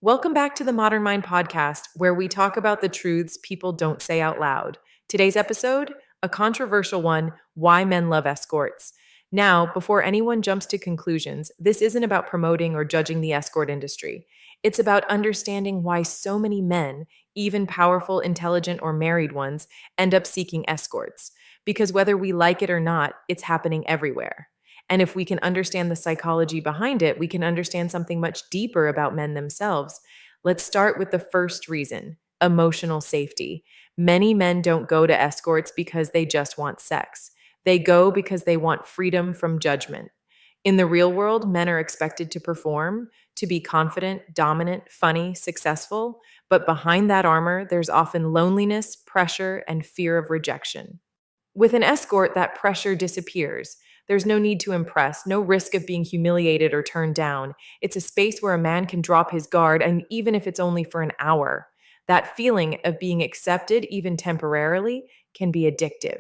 Welcome back to the Modern Mind podcast, where we talk about the truths people don't say out loud. Today's episode, a controversial one: why men love escorts. Now, before anyone jumps to conclusions, this isn't about promoting or judging the escort industry. It's about understanding why so many men, even powerful, intelligent, or married ones, end up seeking escorts. Because whether we like it or not, it's happening everywhere. And if we can understand the psychology behind it, we can understand something much deeper about men themselves. Let's start with the first reason: emotional safety. Many men don't go to escorts because they just want sex. They go because they want freedom from judgment. In the real world, men are expected to perform, to be confident, dominant, funny, successful. But behind that armor, there's often loneliness, pressure, and fear of rejection. With an escort, that pressure disappears. There's no need to impress, no risk of being humiliated or turned down. It's a space where a man can drop his guard, and even if it's only for an hour, that feeling of being accepted, even temporarily, can be addictive.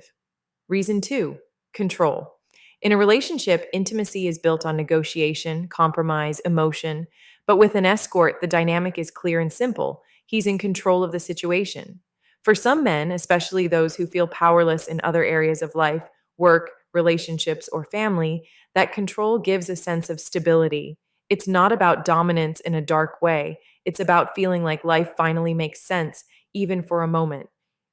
Reason two: control. In a relationship, intimacy is built on negotiation, compromise, emotion. But with an escort, the dynamic is clear and simple. He's in control of the situation. For some men, especially those who feel powerless in other areas of life, work, relationships, or family, that control gives a sense of stability. It's not about dominance in a dark way. It's about feeling like life finally makes sense, even for a moment.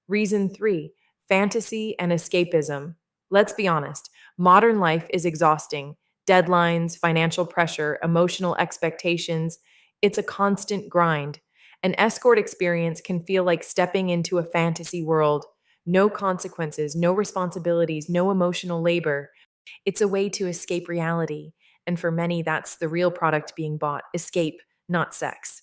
Reason three: fantasy and escapism. Let's be honest, modern life is exhausting. Deadlines, financial pressure, emotional expectations. It's a constant grind. An escort experience can feel like stepping into a fantasy world. No consequences, no responsibilities, no emotional labor. It's a way to escape reality. And for many, that's the real product being bought: escape, not sex.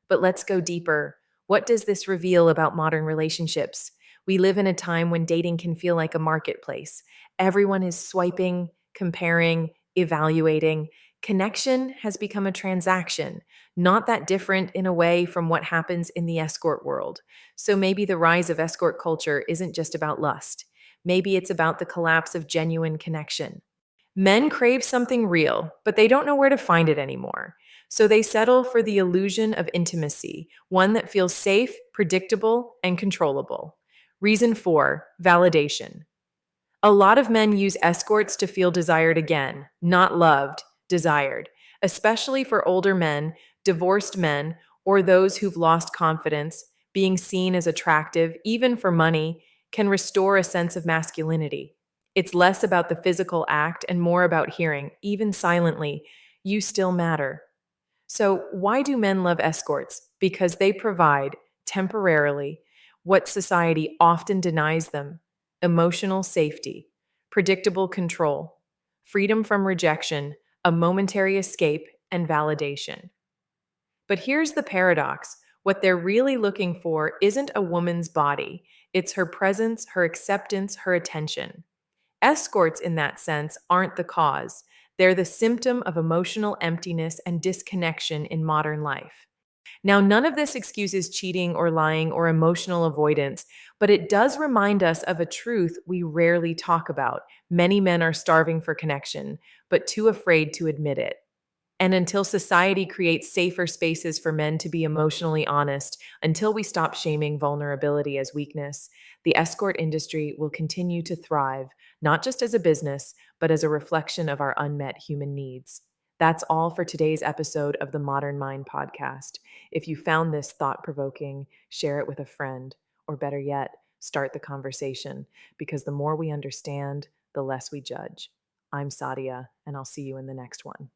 But let's go deeper. What does this reveal about modern relationships? We live in a time when dating can feel like a marketplace. Everyone is swiping, comparing, evaluating. Connection has become a transaction, not that different in a way from what happens in the escort world. So maybe the rise of escort culture isn't just about lust. Maybe it's about the collapse of genuine connection. Men crave something real, but they don't know where to find it anymore. So they settle for the illusion of intimacy, one that feels safe, predictable, and controllable. Reason four: validation. A lot of men use escorts to feel desired again, not loved, desired, especially for older men, divorced men, or those who've lost confidence. Being seen as attractive, even for money, can restore a sense of masculinity. It's less about the physical act and more about hearing, even silently, "You still matter." So, why do men love escorts? Because they provide, temporarily, what society often denies them: emotional safety, predictable control, freedom from rejection, a momentary escape, and validation. But here's the paradox: what they're really looking for isn't a woman's body, it's her presence, her acceptance, her attention. Escorts, in that sense, aren't the cause. They're the symptom of emotional emptiness and disconnection in modern life. Now, none of this excuses cheating or lying or emotional avoidance, but it does remind us of a truth we rarely talk about. Many men are starving for connection, but too afraid to admit it. And until society creates safer spaces for men to be emotionally honest, until we stop shaming vulnerability as weakness, the escort industry will continue to thrive, not just as a business, but as a reflection of our unmet human needs. That's all for today's episode of the Modern Mind podcast. If you found this thought provoking, share it with a friend, or better yet, start the conversation, because the more we understand, the less we judge. I'm Sadia, and I'll see you in the next one.